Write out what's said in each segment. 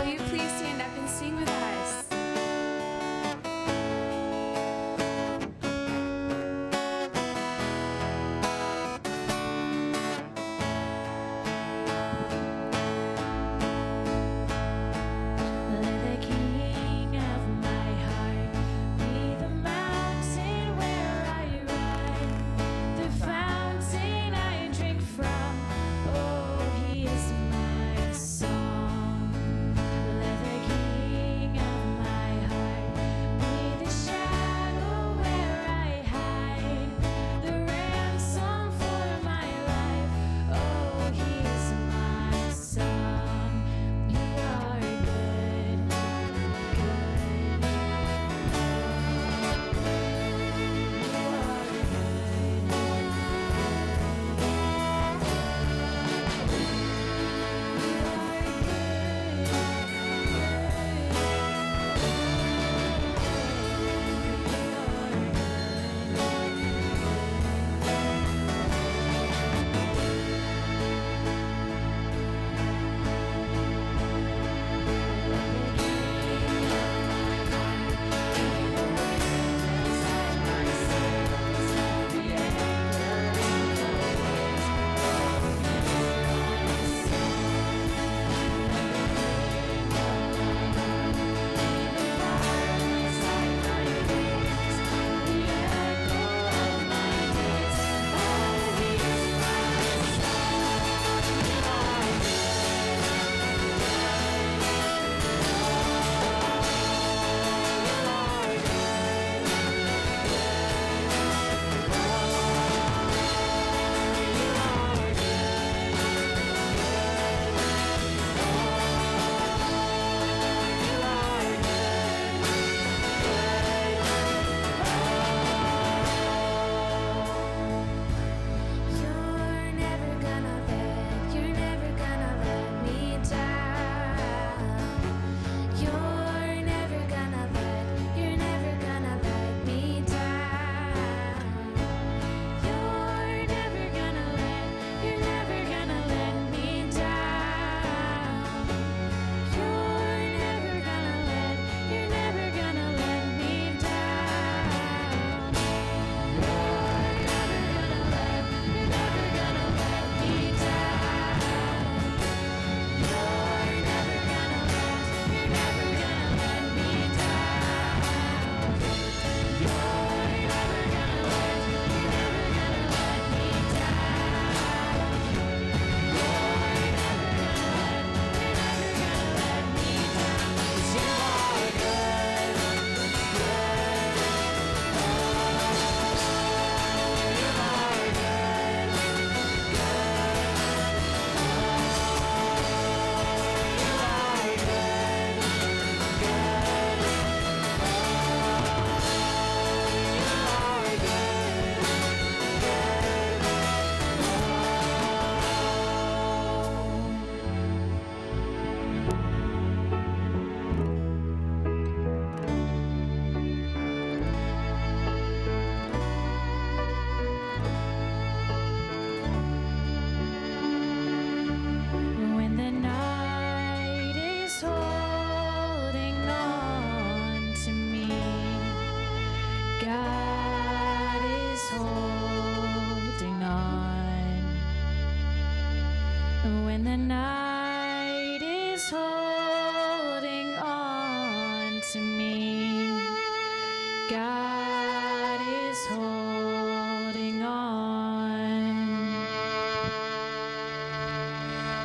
will you please stand up and sing with us?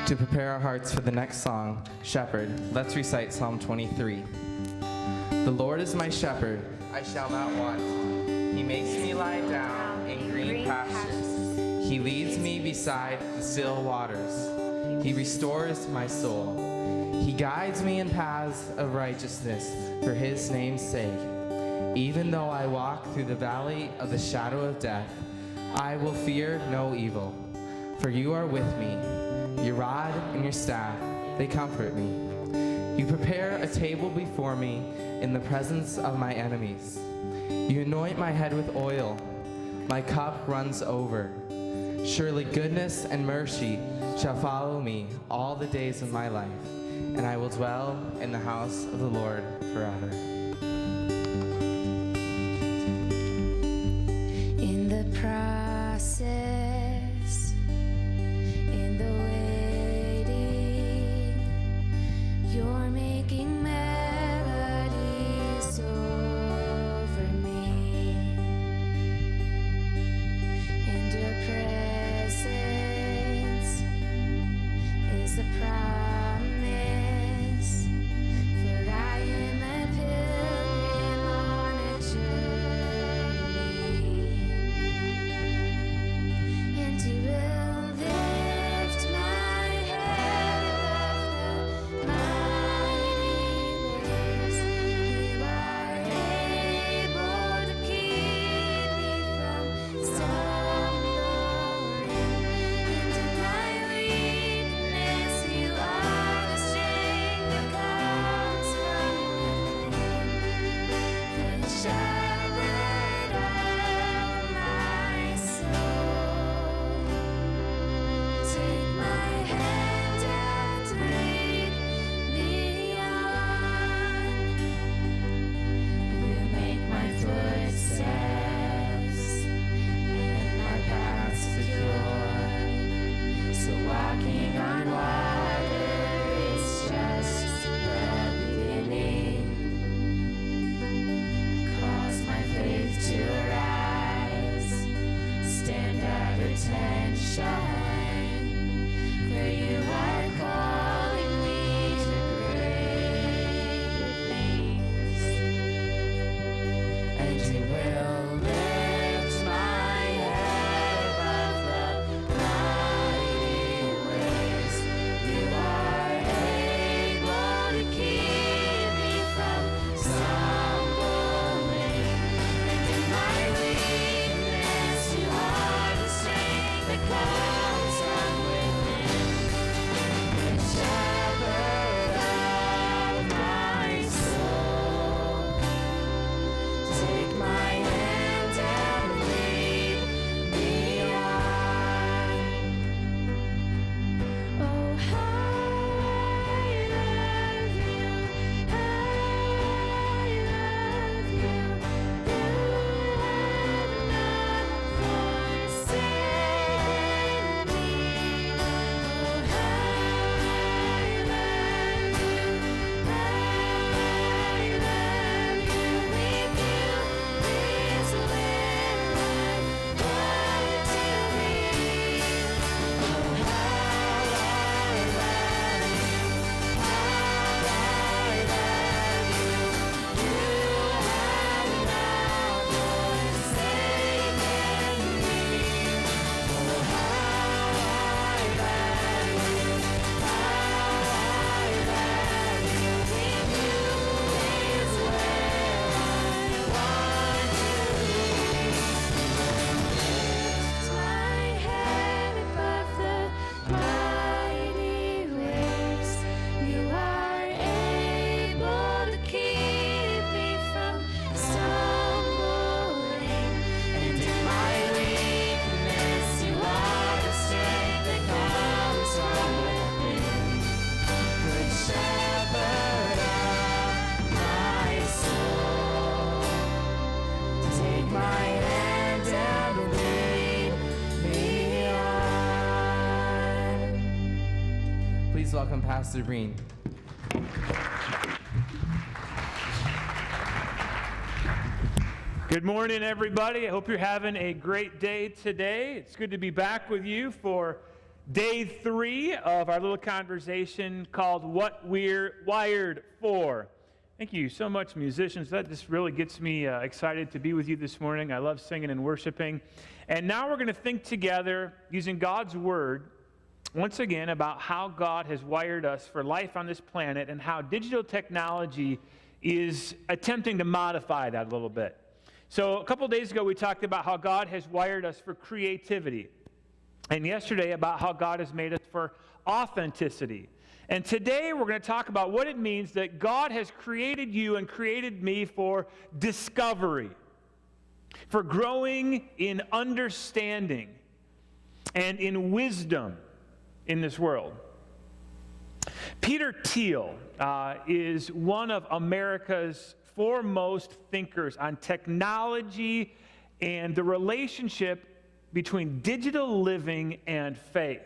To prepare our hearts for the next song, Shepherd, let's recite Psalm 23. The Lord is my shepherd, I shall not want. He makes me lie down in green pastures. He leads me beside the still waters. He restores my soul. He guides me in paths of righteousness for his name's sake. Even though I walk through the valley of the shadow of death, I will fear no evil, for you are with me. Your rod and your staff, they comfort me. You prepare a table before me in the presence of my enemies. You anoint my head with oil. My cup runs over. Surely goodness and mercy shall follow me all the days of my life, and I will dwell in the house of the Lord forever. In the process, in the waiting, you're making melodies over me. And your presence is the promise, for I am a pilgrim on a journey. And you will lift my head above the mighty waves. You are able to keep me from stumbling. And in my weakness, you are the strength that comes from within. The shepherd of my soul. Take my hand and lead me on. You make my footsteps and my path secure. So walking on water is just the beginning. Cause my faith to rise, stand at attention. For you are calling me to greater things. And you will lift my head above the mighty waves. You are able to keep me from stumbling. And in my weakness, you are the strength that comes from within. The shepherd of my soul. Take my hand and lead me on. Oh, how I love you, how I love you. You have not forsaken me. Oh, how I love you, how I love you. With you is where I want to be. Oh, how I love you, how I love you. You have not forsaken me. Oh, how I love you, how I love you. With you is where I want to be. Lift my head above the mighty waves. You are able to keep me from stumbling. And in my weakness, you are the strength that comes from within. Good shepherd of my soul. Take my hand and lead me on. Please welcome Pastor Breen. Good morning, everybody. I hope you're having a great day today. It's good to be back with you for day 3 of our little conversation called What We're Wired For. Thank you so much, musicians. That just really gets me excited to be with you this morning. I love singing and worshiping. And now we're going to think together using God's Word once again about how God has wired us for life on this planet and how digital technology is attempting to modify that a little bit. So a couple days ago, we talked about how God has wired us for creativity. And yesterday about how God has made us for authenticity. And today we're going to talk about what it means that God has created you and created me for discovery, for growing in understanding and in wisdom in this world. Peter Thiel is one of America's foremost thinkers on technology and the relationship between digital living and faith.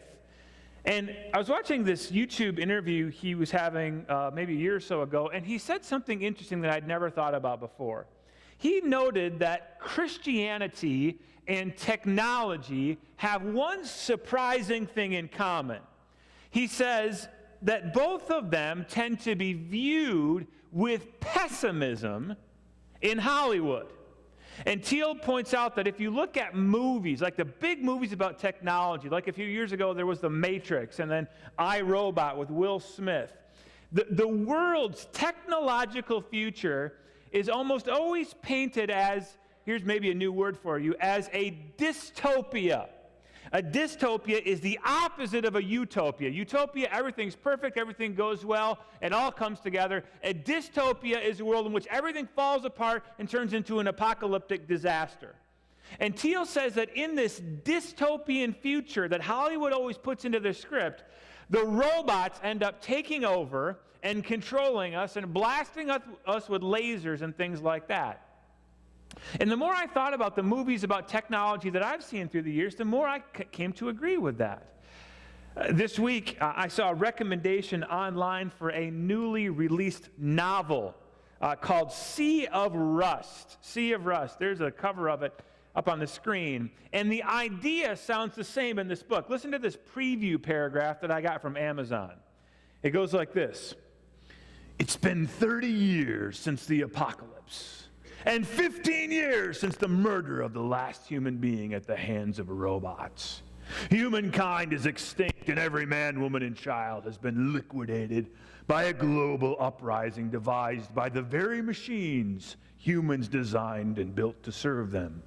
And I was watching this YouTube interview he was having maybe a year or so ago, and he said something interesting that I'd never thought about before. He noted that Christianity and technology have one surprising thing in common. He says that both of them tend to be viewed with pessimism in Hollywood. And Thiel points out that if you look at movies, like the big movies about technology, like a few years ago there was The Matrix and then I, Robot with Will Smith, the world's technological future is almost always painted as, here's maybe a new word for you, as a dystopia. A dystopia is the opposite of a utopia. Utopia, everything's perfect, everything goes well, it all comes together. A dystopia is a world in which everything falls apart and turns into an apocalyptic disaster. And Thiel says that in this dystopian future that Hollywood always puts into their script, the robots end up taking over and controlling us and blasting us with lasers and things like that. And the more I thought about the movies about technology that I've seen through the years, the more I came to agree with that. This week, I saw a recommendation online for a newly released novel called Sea of Rust. Sea of Rust. There's a cover of it up on the screen. And the idea sounds the same in this book. Listen to this preview paragraph that I got from Amazon. It goes like this. It's been 30 years since the apocalypse. And 15 years since the murder of the last human being at the hands of robots. Humankind is extinct and every man, woman, and child has been liquidated by a global uprising devised by the very machines humans designed and built to serve them.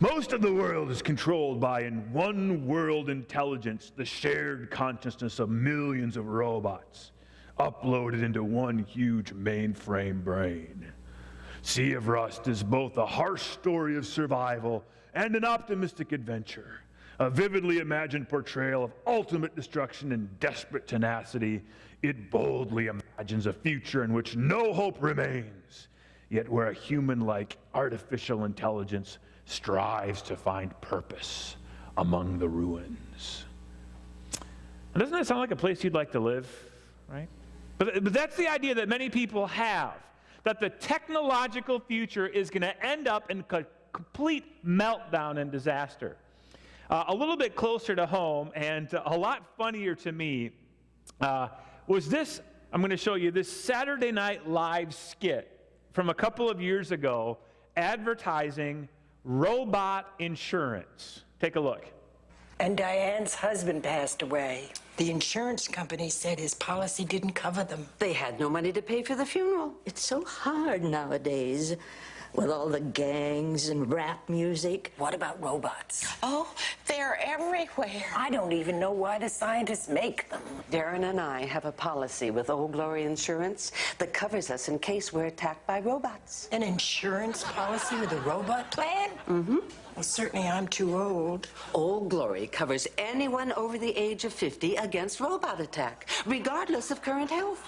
Most of the world is controlled by an one-world intelligence, the shared consciousness of millions of robots, uploaded into one huge mainframe brain. Sea of Rust is both a harsh story of survival and an optimistic adventure, a vividly imagined portrayal of ultimate destruction and desperate tenacity. It boldly imagines a future in which no hope remains, yet where a human-like artificial intelligence strives to find purpose among the ruins. And doesn't that sound like a place you'd like to live, right? But that's the idea that many people have, that the technological future is going to end up in complete meltdown and disaster. A little bit closer to home and a lot funnier to me was this. I'm going to show you this Saturday Night Live skit from a couple of years ago advertising robot insurance. Take a look. And Diane's husband passed away. The insurance company said his policy didn't cover them. They had no money to pay for the funeral. It's so hard nowadays with all the gangs and rap music. What about robots? Oh, they're everywhere. I don't even know why the scientists make them. Darren and I have a policy with Old Glory Insurance that covers us in case we're attacked by robots. An insurance policy with a robot plan? Mm-hmm. Well, certainly I'm too old. Old Glory covers anyone over the age of 50 against robot attack, regardless of current health.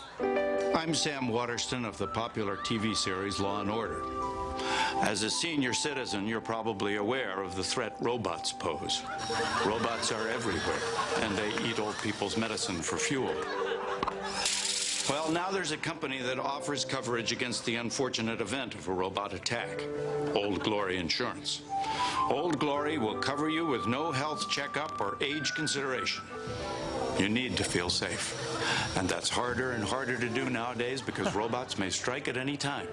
I'm Sam Waterston of the popular TV series Law & Order. As a senior citizen, you're probably aware of the threat robots pose. Robots are everywhere, and they eat old people's medicine for fuel. Well, now there's a company that offers coverage against the unfortunate event of a robot attack, Old Glory Insurance. Old Glory will cover you with no health checkup or age consideration. You need to feel safe, and that's harder and harder to do nowadays because robots may strike at any time.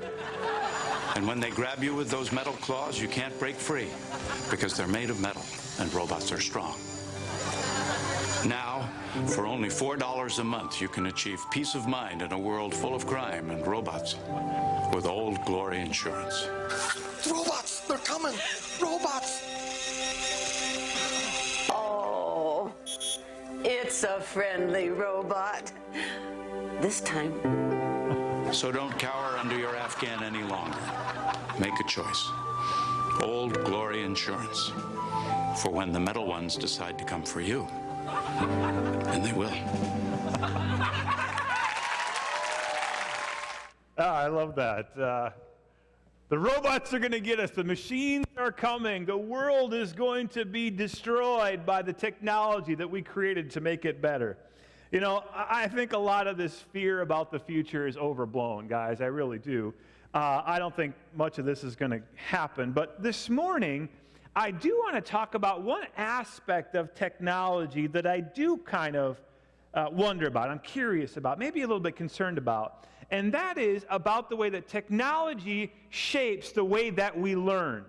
And when they grab you with those metal claws, you can't break free because they're made of metal and robots are strong. Now, for only $4 a month, you can achieve peace of mind in a world full of crime and robots with Old Glory Insurance. Robots! They're coming! Robots! Oh, it's a friendly robot. This time. So don't cower under your Afghan any longer. Make a choice. Old Glory Insurance. For when the metal ones decide to come for you. And they will. I love that. The robots are going to get us. The machines are coming. The world is going to be destroyed by the technology that we created to make it better. You know, I think a lot of this fear about the future is overblown, guys. I really do. I don't think much of this is going to happen. But this morning, I do want to talk about one aspect of technology that I do kind of wonder about. I'm curious about, maybe a little bit concerned about. And that is about the way that technology shapes the way that we learn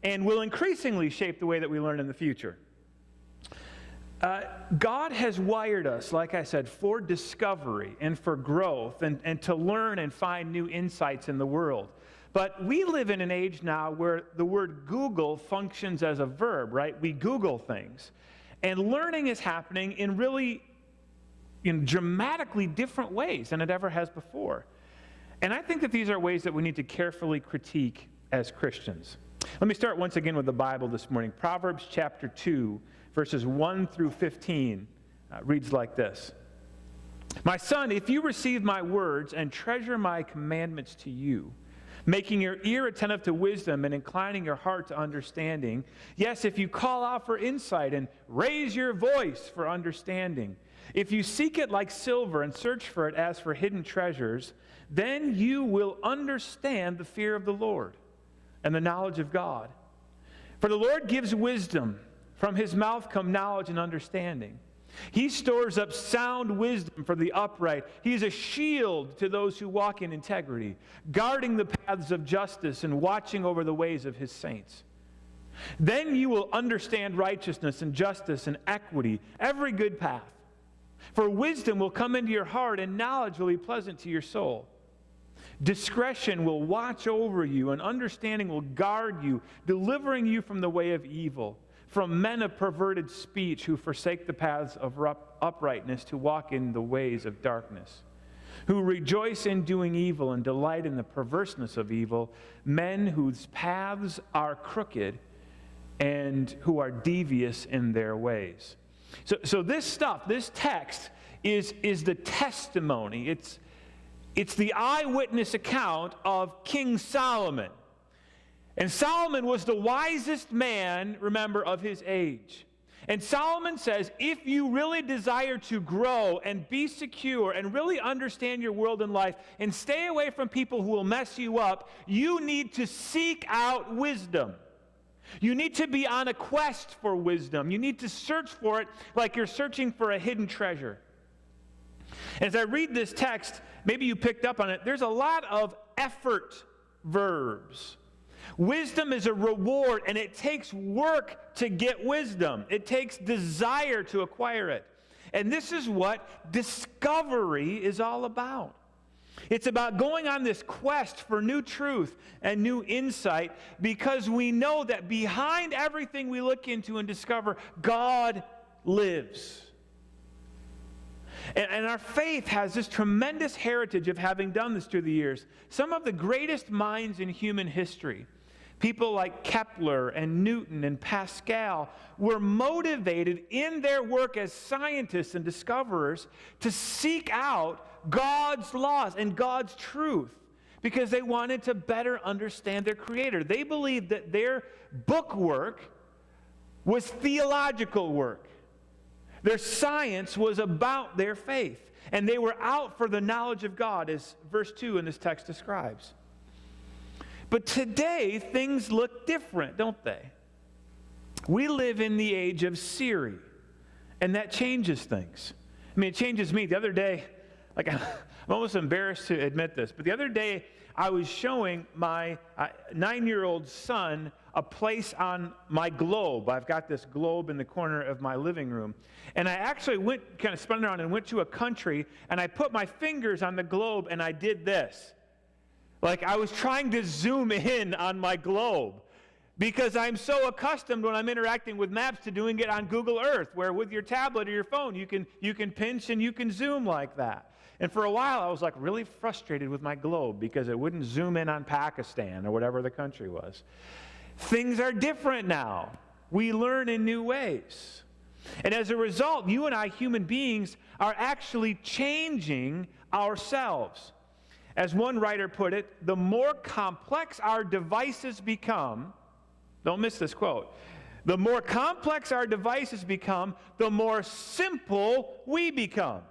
and will increasingly shape the way that we learn in the future. God has wired us, like I said, for discovery and for growth and to learn and find new insights in the world. But we live in an age now where the word Google functions as a verb, right? We Google things. And learning is happening in really dramatically different ways than it ever has before. And I think that these are ways that we need to carefully critique as Christians. Let me start once again with the Bible this morning. Proverbs chapter 2, verses 1 through 15 reads like this. My son, if you receive my words and treasure my commandments to you, making your ear attentive to wisdom and inclining your heart to understanding, yes, if you call out for insight and raise your voice for understanding, if you seek it like silver and search for it as for hidden treasures, then you will understand the fear of the Lord and the knowledge of God. For the Lord gives wisdom. From his mouth come knowledge and understanding. He stores up sound wisdom for the upright. He is a shield to those who walk in integrity, guarding the paths of justice and watching over the ways of his saints. Then you will understand righteousness and justice and equity, every good path. For wisdom will come into your heart, and knowledge will be pleasant to your soul. Discretion will watch over you, and understanding will guard you, delivering you from the way of evil, from men of perverted speech who forsake the paths of uprightness to walk in the ways of darkness, who rejoice in doing evil and delight in the perverseness of evil, men whose paths are crooked and who are devious in their ways. So this stuff, this text, is the testimony. It's the eyewitness account of King Solomon. And Solomon was the wisest man, remember, of his age. And Solomon says, if you really desire to grow and be secure and really understand your world and life and stay away from people who will mess you up, you need to seek out wisdom. You need to be on a quest for wisdom. You need to search for it like you're searching for a hidden treasure. As I read this text, maybe you picked up on it, there's a lot of effort verbs. Wisdom is a reward, and it takes work to get wisdom. It takes desire to acquire it. And this is what discovery is all about. It's about going on this quest for new truth and new insight because we know that behind everything we look into and discover, God lives. And our faith has this tremendous heritage of having done this through the years. Some of the greatest minds in human history, people like Kepler and Newton and Pascal, were motivated in their work as scientists and discoverers to seek out God's laws and God's truth because they wanted to better understand their Creator. They believed that their book work was theological work. Their science was about their faith, and they were out for the knowledge of God, as verse 2 in this text describes. But today, things look different, don't they? We live in the age of Siri, and that changes things. I mean, it changes me. The other day, I'm almost embarrassed to admit this, but the other day I was showing my 9-year-old son a place on my globe. I've got this globe in the corner of my living room. And I actually spun around and went to a country, and I put my fingers on the globe, and I did this. Like I was trying to zoom in on my globe because I'm so accustomed when I'm interacting with maps to doing it on Google Earth, where with your tablet or your phone, you can pinch and you can zoom like that. And for a while, I was like really frustrated with my globe because it wouldn't zoom in on Pakistan or whatever the country was. Things are different now. We learn in new ways. And as a result, you and I, human beings, are actually changing ourselves. As one writer put it, the more complex our devices become, don't miss this quote, the more complex our devices become, the more simple we become.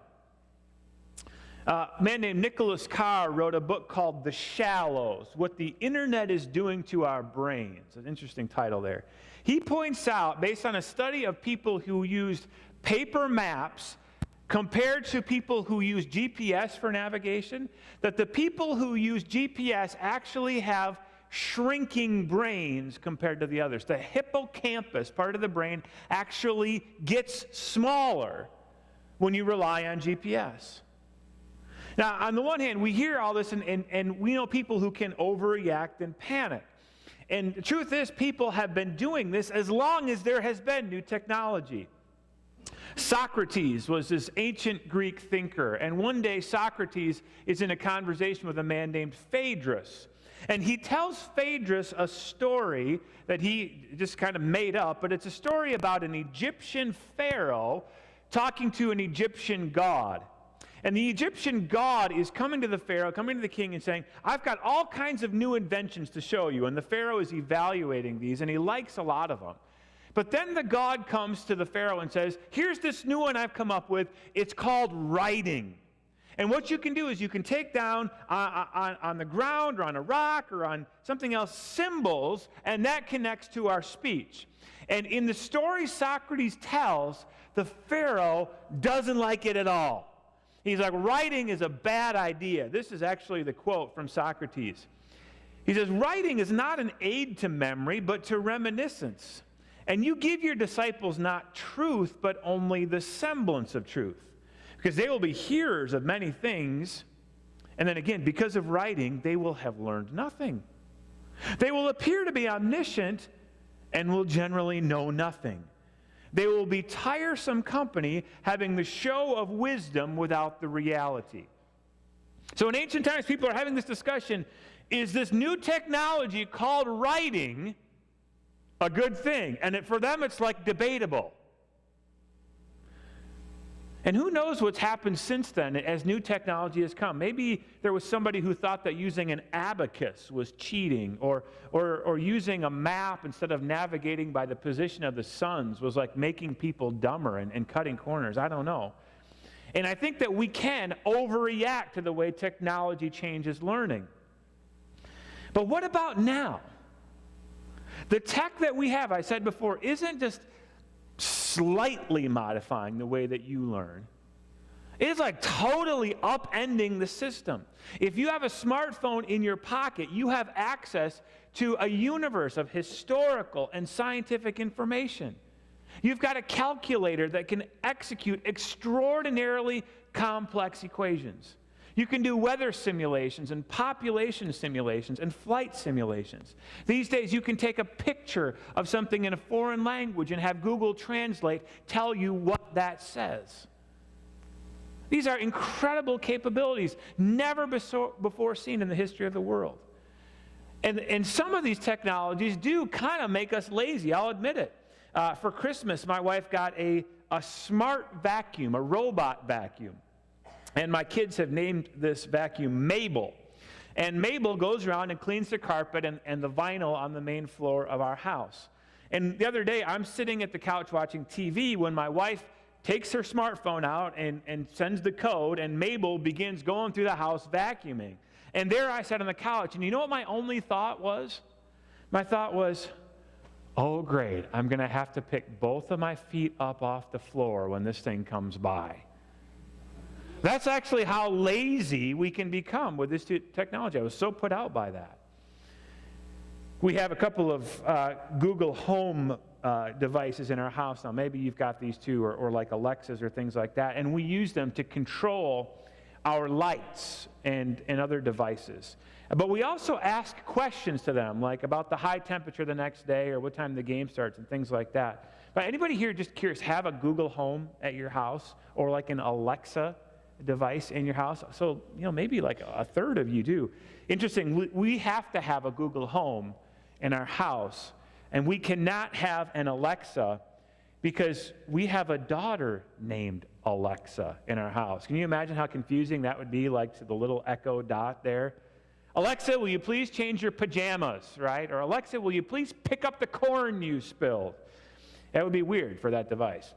A man named Nicholas Carr wrote a book called The Shallows, What the Internet is Doing to Our Brains. An interesting title there. He points out, based on a study of people who used paper maps compared to people who use GPS for navigation, that the people who use GPS actually have shrinking brains compared to the others. The hippocampus, part of the brain, actually gets smaller when you rely on GPS. Now, on the one hand, we hear all this, and we know people who can overreact and panic. And the truth is, people have been doing this as long as there has been new technology. Socrates was this ancient Greek thinker, and one day Socrates is in a conversation with a man named Phaedrus. And he tells Phaedrus a story that he just kind of made up, but it's a story about an Egyptian pharaoh talking to an Egyptian god. And the Egyptian god is coming to the pharaoh, coming to the king and saying, I've got all kinds of new inventions to show you. And the pharaoh is evaluating these, and he likes a lot of them. But then the god comes to the pharaoh and says, here's this new one I've come up with. It's called writing. And what you can do is you can take down on the ground or on a rock or on something else symbols, and that connects to our speech. And in the story Socrates tells, the pharaoh doesn't like it at all. He's like, writing is a bad idea. This is actually the quote from Socrates. He says, writing is not an aid to memory, but to reminiscence. And you give your disciples not truth, but only the semblance of truth. Because they will be hearers of many things, and then again, because of writing, they will have learned nothing. They will appear to be omniscient and will generally know nothing. They will be tiresome company, having the show of wisdom without the reality. So in ancient times, people are having this discussion, is this new technology called writing a good thing? And for them, it's like debatable. And who knows what's happened since then as new technology has come. Maybe there was somebody who thought that using an abacus was cheating, or using a map instead of navigating by the position of the suns was like making people dumber and cutting corners. I don't know. And I think that we can overreact to the way technology changes learning. But what about now? The tech that we have, I said before, isn't just slightly modifying the way that you learn. It is like totally upending the system. If you have a smartphone in your pocket, you have access to a universe of historical and scientific information. You've got a calculator that can execute extraordinarily complex equations. You can do weather simulations and population simulations and flight simulations. These days, you can take a picture of something in a foreign language and have Google Translate tell you what that says. These are incredible capabilities, never before seen in the history of the world. And some of these technologies do kind of make us lazy, I'll admit it. For Christmas, my wife got a smart vacuum, a robot vacuum. And my kids have named this vacuum Mabel. And Mabel goes around and cleans the carpet and the vinyl on the main floor of our house. And the other day, I'm sitting at the couch watching TV when my wife takes her smartphone out and sends the code, and Mabel begins going through the house vacuuming. And there I sat on the couch, and you know what my only thought was? My thought was, oh great, I'm going to have to pick both of my feet up off the floor when this thing comes by. That's actually how lazy we can become with this technology. I was so put out by that. We have a couple of Google Home devices in our house now. Maybe you've got these too, or like Alexas or things like that. And we use them to control our lights and other devices. But we also ask questions to them, like about the high temperature the next day or what time the game starts and things like that. But anybody here just curious, have a Google Home at your house or like an Alexa device in your house? So, maybe like a third of you do. Interesting, we have to have a Google Home in our house, and we cannot have an Alexa because we have a daughter named Alexa in our house. Can you imagine how confusing that would be, like to the little Echo Dot there? Alexa, will you please change your pajamas, right? Or Alexa, will you please pick up the corn you spilled? That would be weird for that device.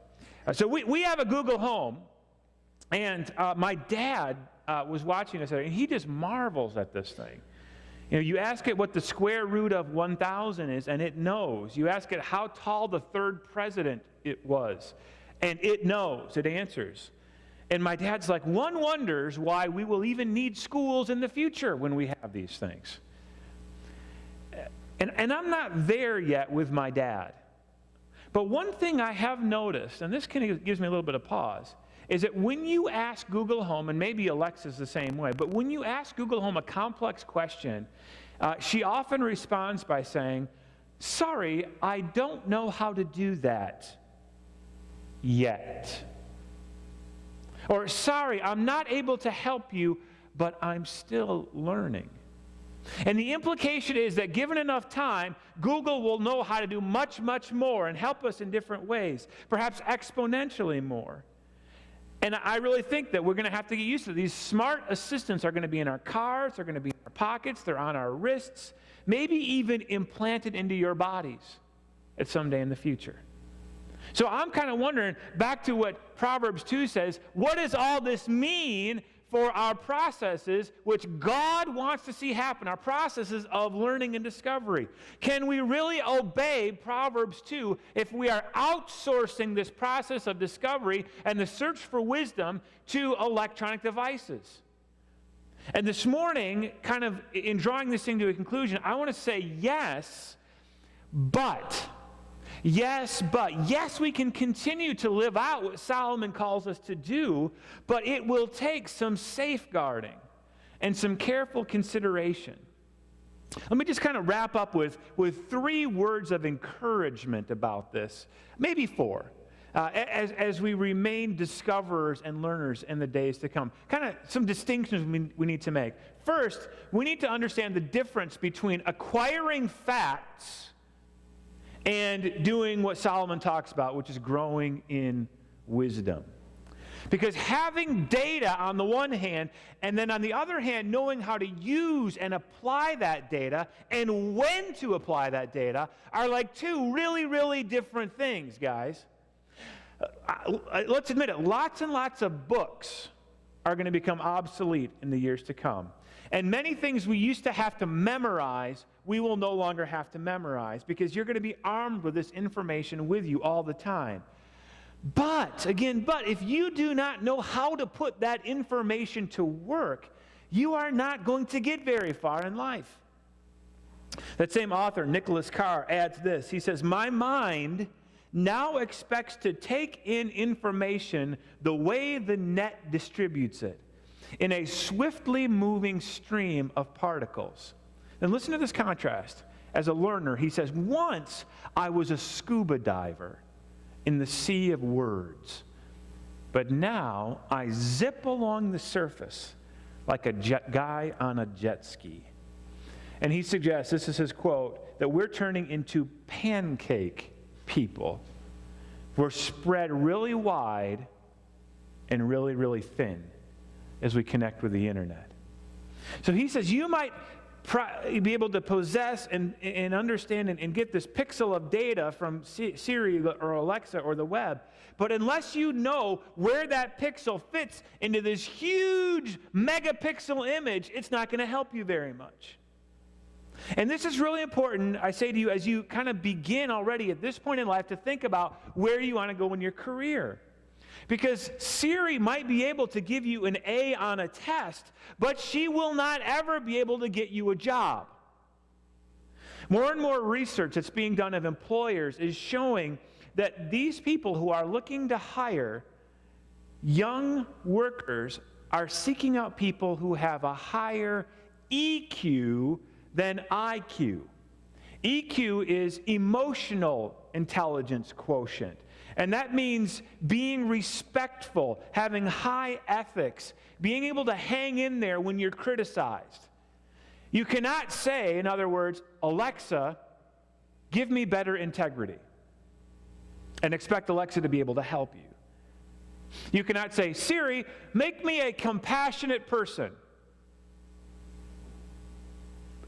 So we have a Google Home, and my dad was watching us, and he just marvels at this thing. You know, you ask it what the square root of 1,000 is, and it knows. You ask it how tall the third president it was, and it knows. It answers. And my dad's like, one wonders why we will even need schools in the future when we have these things. And I'm not there yet with my dad. But one thing I have noticed, and this kind of gives me a little bit of pause, is that when you ask Google Home, and maybe Alexa's the same way, but when you ask Google Home a complex question, she often responds by saying, sorry, I don't know how to do that yet. Or, sorry, I'm not able to help you, but I'm still learning. And the implication is that given enough time, Google will know how to do much, much more and help us in different ways, perhaps exponentially more. And I really think that we're going to have to get used to it. These smart assistants are going to be in our cars, they're going to be in our pockets, they're on our wrists, maybe even implanted into your bodies at some day in the future. So I'm kind of wondering, back to what Proverbs 2 says, what does all this mean for our processes which God wants to see happen, our processes of learning and discovery? Can we really obey Proverbs 2 if we are outsourcing this process of discovery and the search for wisdom to electronic devices? And this morning, kind of in drawing this thing to a conclusion, I want to say yes, but yes, we can continue to live out what Solomon calls us to do, but it will take some safeguarding and some careful consideration. Let me just kind of wrap up with 3 words of encouragement about this, maybe 4, as we remain discoverers and learners in the days to come. Kind of some distinctions we need to make. First, we need to understand the difference between acquiring facts and doing what Solomon talks about, which is growing in wisdom. Because having data on the one hand, and then on the other hand, knowing how to use and apply that data and when to apply that data are like 2 really, really different things, guys. Let's admit it, lots and lots of books are going to become obsolete in the years to come. And many things we used to have to memorize, we will no longer have to memorize because you're going to be armed with this information with you all the time. But if you do not know how to put that information to work, you are not going to get very far in life. That same author, Nicholas Carr, adds this. He says, my mind now expects to take in information the way the net distributes it, in a swiftly moving stream of particles. And listen to this contrast. As a learner, he says, once I was a scuba diver in the sea of words, but now I zip along the surface like a guy on a jet ski. And he suggests, this is his quote, that we're turning into pancake people. We're spread really wide and really, really thin as we connect with the internet. So he says you might be able to possess and understand and get this pixel of data from Siri or Alexa or the web, but unless you know where that pixel fits into this huge megapixel image, it's not going to help you very much. And this is really important, I say to you, as you kind of begin already at this point in life to think about where you want to go in your career. Because Siri might be able to give you an A on a test, but she will not ever be able to get you a job. More and more research that's being done of employers is showing that these people who are looking to hire young workers are seeking out people who have a higher EQ than IQ. EQ is emotional intelligence quotient. And that means being respectful, having high ethics, being able to hang in there when you're criticized. You cannot say, in other words, Alexa, give me better integrity, and expect Alexa to be able to help you. You cannot say, Siri, make me a compassionate person.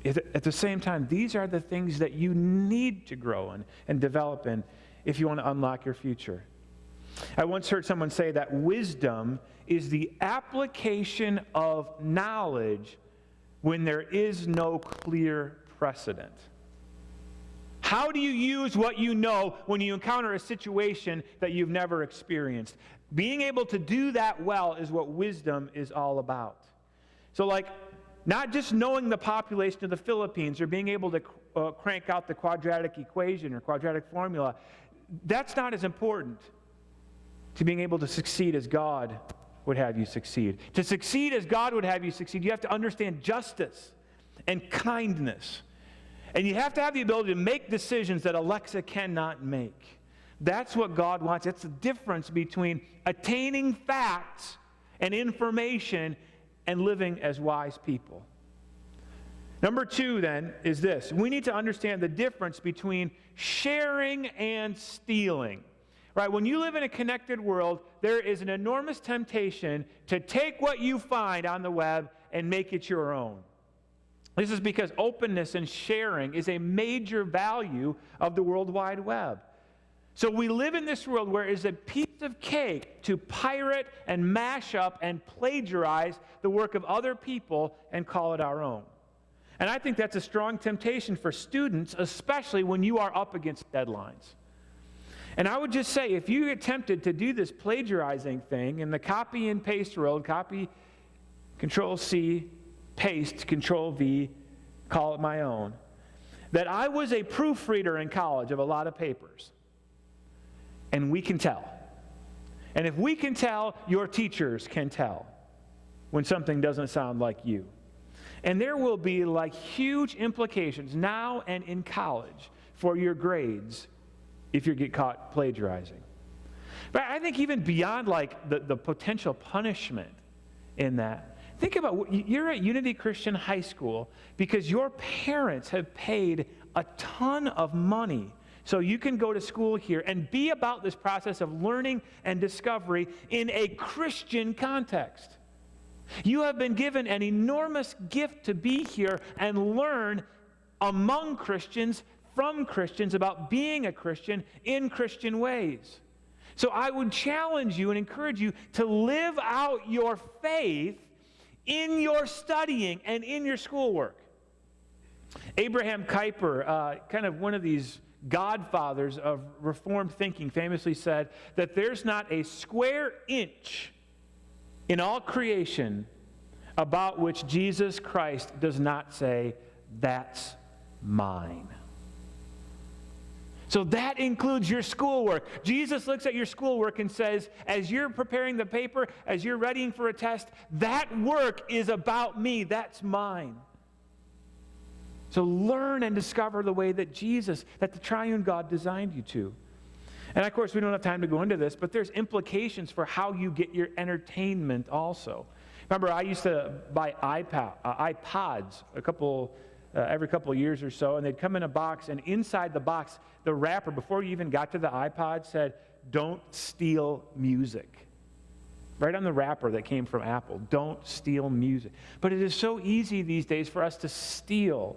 At the same time, these are the things that you need to grow in and develop in if you want to unlock your future. I once heard someone say that wisdom is the application of knowledge when there is no clear precedent. How do you use what you know when you encounter a situation that you've never experienced? Being able to do that well is what wisdom is all about. So not just knowing the population of the Philippines or being able to crank out the quadratic equation or quadratic formula, that's not as important to being able to succeed as God would have you succeed. To succeed as God would have you succeed, you have to understand justice and kindness. And you have to have the ability to make decisions that Alexa cannot make. That's what God wants. That's the difference between attaining facts and information and living as wise people. Number 2, then, is this. We need to understand the difference between sharing and stealing. Right? When you live in a connected world, there is an enormous temptation to take what you find on the web and make it your own. This is because openness and sharing is a major value of the World Wide Web. So we live in this world where it's a piece of cake to pirate and mash up and plagiarize the work of other people and call it our own. And I think that's a strong temptation for students, especially when you are up against deadlines. And I would just say, if you get tempted to do this plagiarizing thing in the copy and paste world, copy, Control-C, paste, Control-V, call it my own, that I was a proofreader in college of a lot of papers. And we can tell. And if we can tell, your teachers can tell when something doesn't sound like you. And there will be huge implications now and in college for your grades if you get caught plagiarizing. But I think even beyond the potential punishment in that, think about, you're at Unity Christian High School because your parents have paid a ton of money so you can go to school here and be about this process of learning and discovery in a Christian context. You have been given an enormous gift to be here and learn among Christians, from Christians, about being a Christian in Christian ways. So I would challenge you and encourage you to live out your faith in your studying and in your schoolwork. Abraham Kuyper, kind of one of these godfathers of Reformed thinking, famously said that there's not a square inch in all creation about which Jesus Christ does not say, that's mine. So that includes your schoolwork. Jesus looks at your schoolwork and says, as you're preparing the paper, as you're readying for a test, that work is about me, that's mine. So learn and discover the way that that the triune God designed you to. And of course, we don't have time to go into this, but there's implications for how you get your entertainment also. Remember, I used to buy iPods every couple of years or so, and they'd come in a box, and inside the box, the wrapper, before you even got to the iPod, said, don't steal music. Right on the wrapper that came from Apple, don't steal music. But it is so easy these days for us to steal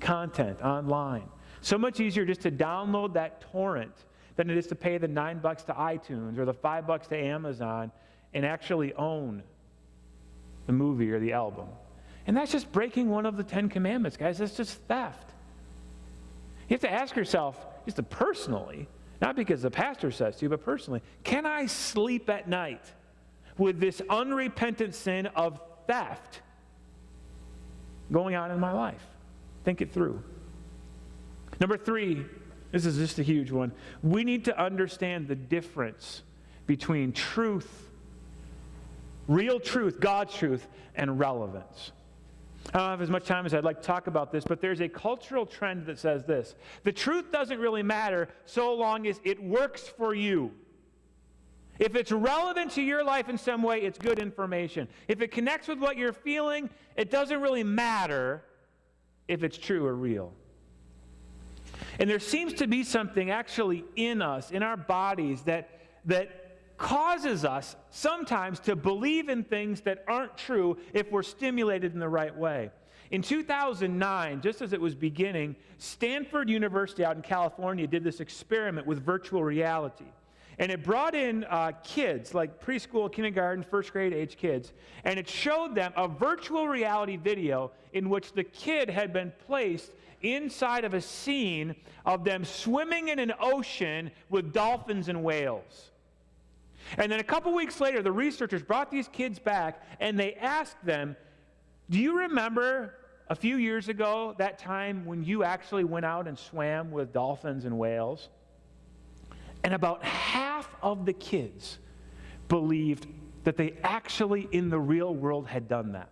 content online. So much easier just to download that torrent than it is to pay the $9 to iTunes or the $5 to Amazon and actually own the movie or the album. And that's just breaking one of the 10 commandments, guys. That's just theft. You have to ask yourself, just personally, not because the pastor says to, but personally, can I sleep at night with this unrepentant sin of theft going on in my life? Think it through. Number 3, this is just a huge one. We need to understand the difference between truth, real truth, God's truth, and relevance. I don't have as much time as I'd like to talk about this, but there's a cultural trend that says this: the truth doesn't really matter so long as it works for you. If it's relevant to your life in some way, it's good information. If it connects with what you're feeling, it doesn't really matter if it's true or real. And there seems to be something actually in us, in our bodies, that causes us sometimes to believe in things that aren't true if we're stimulated in the right way. In 2009, just as it was beginning, Stanford University out in California did this experiment with virtual reality. And it brought in kids, like preschool, kindergarten, first grade age kids, and it showed them a virtual reality video in which the kid had been placed inside of a scene of them swimming in an ocean with dolphins and whales. And then a couple weeks later, the researchers brought these kids back, and they asked them, do you remember a few years ago, that time when you actually went out and swam with dolphins and whales? And about half of the kids believed that they actually in the real world had done that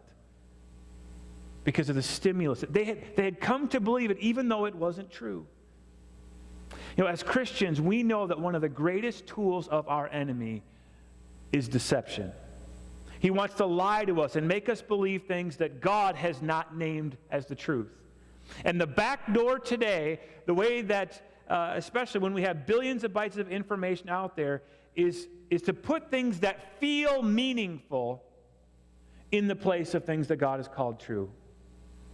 because of the stimulus. They had come to believe it even though it wasn't true. You know, as Christians, we know that one of the greatest tools of our enemy is deception. He wants to lie to us and make us believe things that God has not named as the truth. And the back door today, the way that especially when we have billions of bytes of information out there, is to put things that feel meaningful in the place of things that God has called true,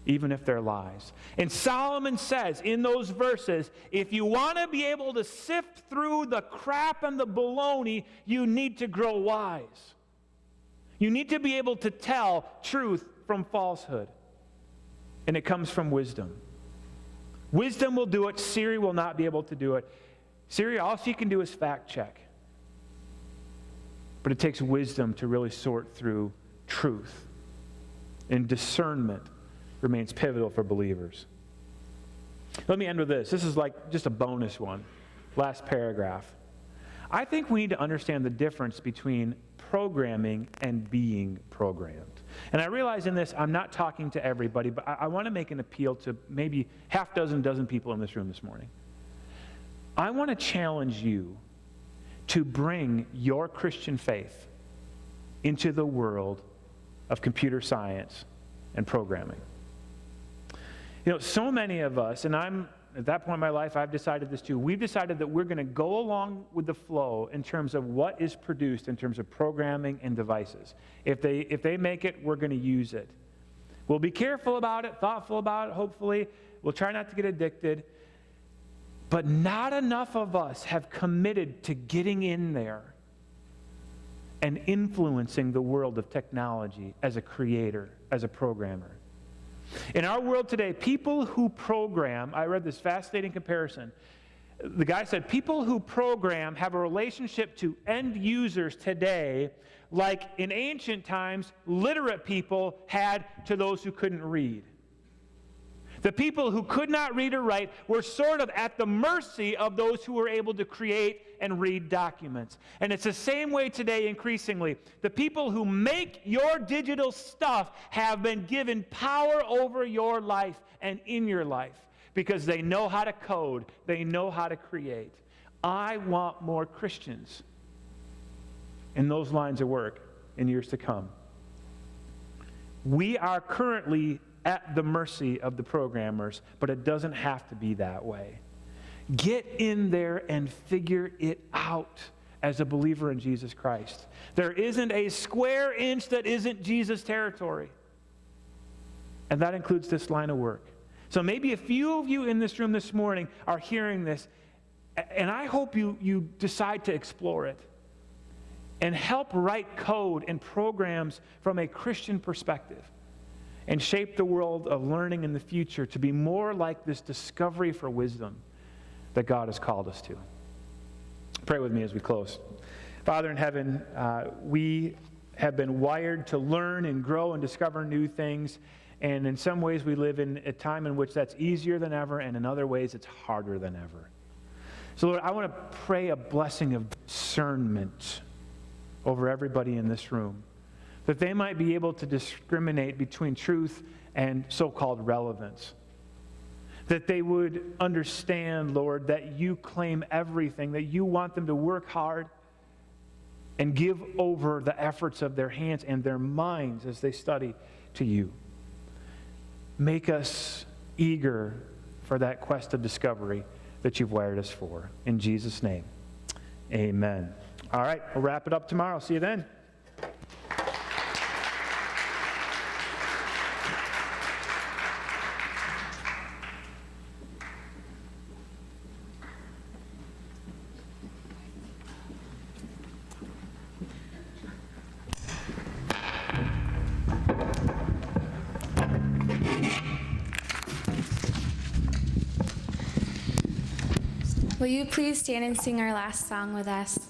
even if they're lies. And Solomon says in those verses, if you want to be able to sift through the crap and the baloney, you need to grow wise. You need to be able to tell truth from falsehood. And it comes from wisdom. Wisdom will do it. Siri will not be able to do it. Siri, all she can do is fact check. But it takes wisdom to really sort through truth. And discernment remains pivotal for believers. Let me end with this. This is like just a bonus one. Last paragraph. I think we need to understand the difference between programming and being programmed. And I realize in this, I'm not talking to everybody, but I want to make an appeal to maybe dozen people in this room this morning. I want to challenge you to bring your Christian faith into the world of computer science and programming. You know, so many of us, and I'm at that point in my life, I've decided this too. We've decided that we're going to go along with the flow in terms of what is produced in terms of programming and devices. If they make it, we're going to use it. We'll be careful about it, thoughtful about it, hopefully. We'll try not to get addicted. But not enough of us have committed to getting in there and influencing the world of technology as a creator, as a programmer. In our world today, people who program, I read this fascinating comparison. The guy said, people who program have a relationship to end users today like in ancient times, literate people had to those who couldn't read. The people who could not read or write were sort of at the mercy of those who were able to create and read documents. And it's the same way today increasingly. The people who make your digital stuff have been given power over your life and in your life because they know how to code, they know how to create. I want more Christians in those lines of work in years to come. We are currently at the mercy of the programmers, but it doesn't have to be that way. Get in there and figure it out as a believer in Jesus Christ. There isn't a square inch that isn't Jesus' territory. And that includes this line of work. So maybe a few of you in this room this morning are hearing this, and I hope you decide to explore it and help write code and programs from a Christian perspective and shape the world of learning in the future to be more like this discovery for wisdom that God has called us to. Pray with me as we close. Father in heaven, we have been wired to learn and grow and discover new things, and in some ways we live in a time in which that's easier than ever, and in other ways it's harder than ever. So Lord, I want to pray a blessing of discernment over everybody in this room, that they might be able to discriminate between truth and so-called relevance. That they would understand, Lord, that you claim everything, that you want them to work hard and give over the efforts of their hands and their minds as they study to you. Make us eager for that quest of discovery that you've wired us for. In Jesus' name, amen. All right, we'll wrap it up tomorrow. See you then. Will you please stand and sing our last song with us?